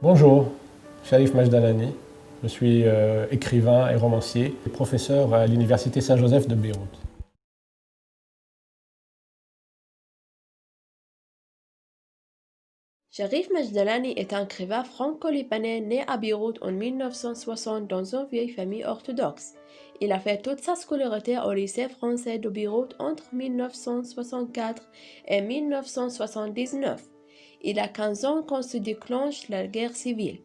Bonjour, Sharif Majdalani. Je suis écrivain et romancier et professeur à l'Université Saint-Joseph de Beyrouth. Sharif Majdalani est un écrivain franco-libanais né à Beyrouth en 1960 dans une vieille famille orthodoxe. Il a fait toute sa scolarité au lycée français de Beyrouth entre 1964 et 1979. Il a 15 ans quand se déclenche la guerre civile.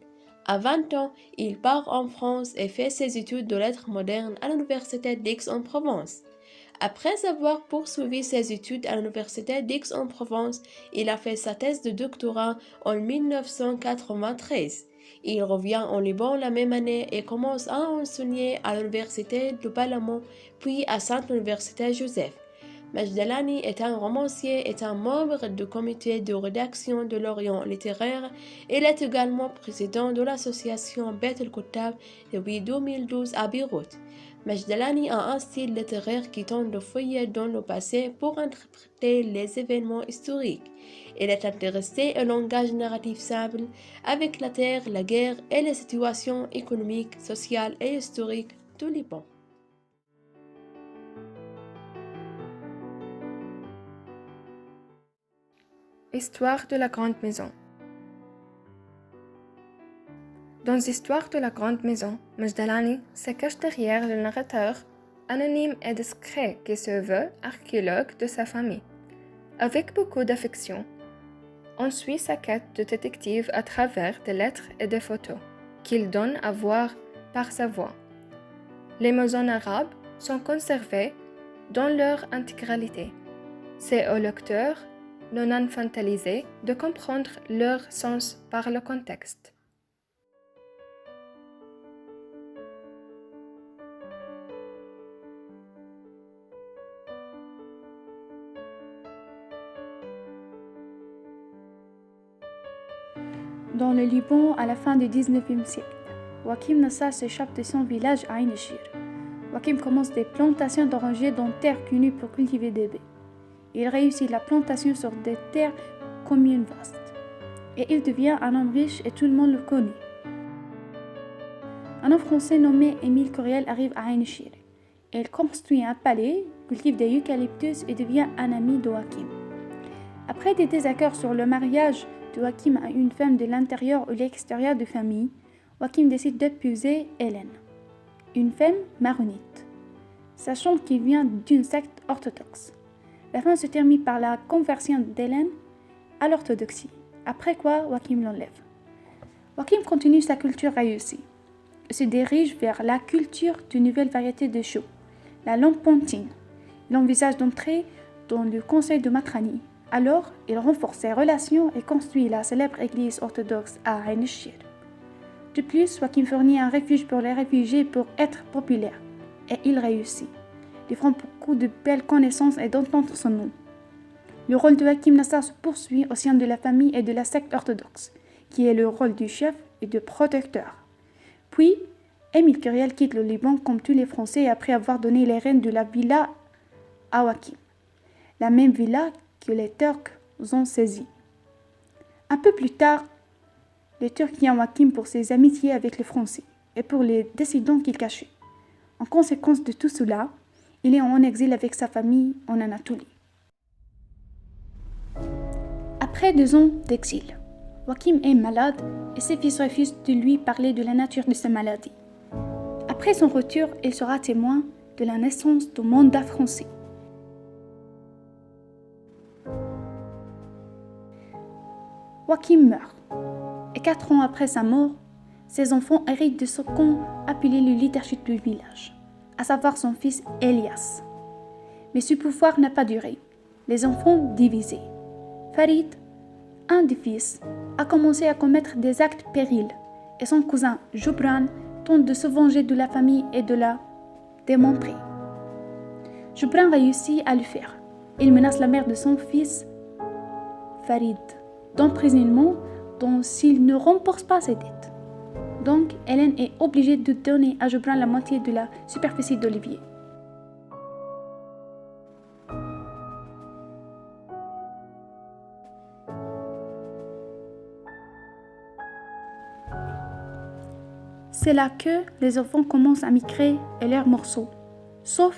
À 20 ans, il part en France et fait ses études de lettres modernes à l'université d'Aix-en-Provence. Après avoir poursuivi ses études à l'université d'Aix-en-Provence, il a fait sa thèse de doctorat en 1993. Il revient en Liban la même année et commence à enseigner à l'université de Balamont, puis à Sainte Université Joseph. Majdalani est un romancier et un membre du comité de rédaction de l'Orient littéraire. Il est également président de l'association Beth el-Koutab depuis 2012 à Beyrouth. Majdalani a un style littéraire qui tente de fouiller dans le passé pour interpréter les événements historiques. Il est intéressé au langage narratif simple, avec la terre, la guerre et les situations économiques, sociales et historiques du Liban. Histoire de la Grande Maison. Dans l'histoire de la Grande Maison, Majdalani se cache derrière le narrateur, anonyme et discret qui se veut archéologue de sa famille. Avec beaucoup d'affection, on suit sa quête de détective à travers des lettres et des photos qu'il donne à voir par sa voix. Les maisons arabes sont conservées dans leur intégralité. C'est au lecteur, non infantilisé, de comprendre leur sens par le contexte. Dans le Liban, à la fin du 19e siècle, Wakim Nassar s'échappe de son village à Ain el-Shir. Wakim commence des plantations d'orangers dans terre connue pour cultiver des baies. Il réussit la plantation sur des terres communes vastes. Et il devient un homme riche et tout le monde le connaît. Un homme français nommé Émile Coriel arrive à Ain el-Shir. Il construit un palais, cultive des eucalyptus et devient un ami de Wakim. Après des désaccords sur le mariage de Wakim à une femme de l'intérieur ou l'extérieur de famille, Wakim décide d'épouser Hélène, une femme maronite, sachant qu'il vient d'une secte orthodoxe. La fin se termine par la conversion d'Hélène à l'orthodoxie, après quoi Wakim l'enlève. Wakim continue sa culture réussie et se dirige vers la culture d'une nouvelle variété de chaux, la lampontine. Il envisage d'entrer dans le conseil de Matrani. Alors, il renforce ses relations et construit la célèbre église orthodoxe à Ain el-Shir. De plus, Wakim fournit un refuge pour les réfugiés pour être populaire, et il réussit, livrant beaucoup de belles connaissances et d'entendre son nom. Le rôle de Wakim Nassar se poursuit au sein de la famille et de la secte orthodoxe, qui est le rôle du chef et de protecteur. Puis, Émile Coriel quitte le Liban comme tous les Français après avoir donné les rênes de la villa à Wakim, la même villa que les Turcs ont saisi. Un peu plus tard, les Turcs viennent Wakim pour ses amitiés avec les Français et pour les dissidents qu'il cachait. En conséquence de tout cela, il est en exil avec sa famille en Anatolie. Après 2 ans d'exil, Wakim est malade et ses fils refusent de lui parler de la nature de sa maladie. Après son retour, il sera témoin de la naissance du mandat français. Wakim meurt, et 4 ans après sa mort, ses enfants héritent de ce qu'on appelait le leadership du village, à savoir son fils Elias. Mais ce pouvoir n'a pas duré, les enfants divisés. Farid, un des fils, a commencé à commettre des actes périls, et son cousin Joubran tente de se venger de la famille et de la démontrer. Joubran réussit à le faire. Il menace la mère de son fils, Farid, d'emprisonnement s'il ne rembourse pas ses dettes. Donc, Hélène est obligée de donner à Joubran la moitié de la superficie d'olivier. C'est là que les enfants commencent à migrer et leurs morceaux, sauf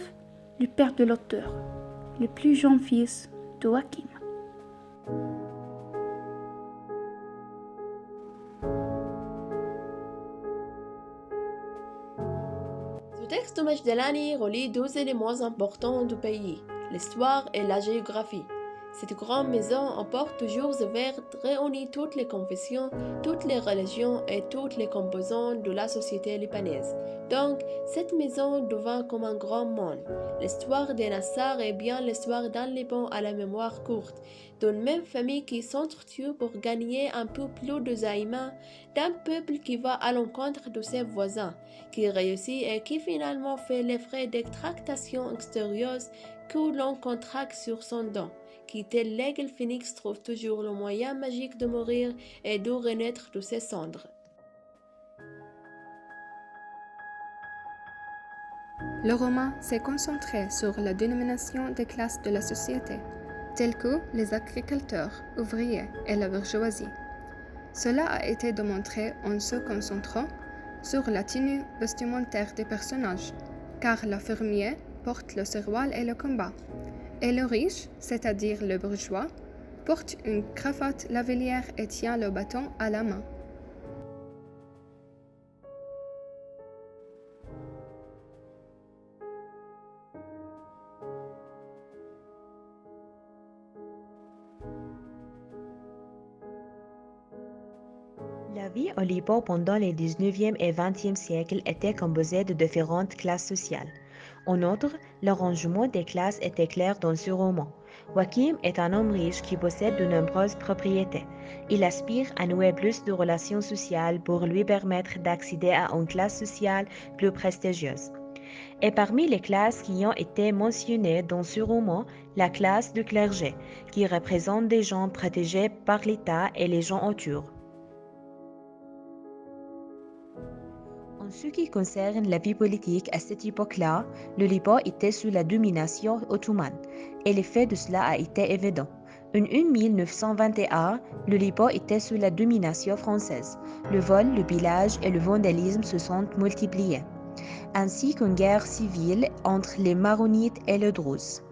le père de l'auteur, le plus jeune fils de Joachim. Ce texte de Majdelani relie deux éléments importants du pays, l'histoire et la géographie. Cette grande maison emporte toujours vers réunit toutes les confessions, toutes les religions et toutes les composantes de la société libanaise. Donc, cette maison devint comme un grand monde. L'histoire des Nassar est bien l'histoire d'un Liban à la mémoire courte, d'une même famille qui s'entretue pour gagner un peu plus de zaïma, d'un peuple qui va à l'encontre de ses voisins, qui réussit et qui finalement fait les frais des tractations extérieures que l'on contracte sur son dos, qui tel l'aigle phénix trouve toujours le moyen magique de mourir et de renaître de ses cendres. Le roman s'est concentré sur la dénomination des classes de la société, telles que les agriculteurs, ouvriers et la bourgeoisie. Cela a été démontré en se concentrant sur la tenue vestimentaire des personnages, car le fermier porte le serwal et le combat, et le riche, c'est-à-dire le bourgeois, porte une cravate lavellière et tient le bâton à la main. La vie au Liban pendant les 19e et 20e siècles était composée de différentes classes sociales. En outre, l'arrangement des classes était clair dans ce roman. Joachim est un homme riche qui possède de nombreuses propriétés. Il aspire à nouer plus de relations sociales pour lui permettre d'accéder à une classe sociale plus prestigieuse. Et parmi les classes qui ont été mentionnées dans ce roman, la classe du clergé, qui représente des gens protégés par l'État et les gens autour. En ce qui concerne la vie politique à cette époque-là, le Liban était sous la domination ottomane, et l'effet de cela a été évident. En 1921, le Liban était sous la domination française. Le vol, le pillage et le vandalisme se sont multipliés, ainsi qu'une guerre civile entre les Maronites et les Druzes.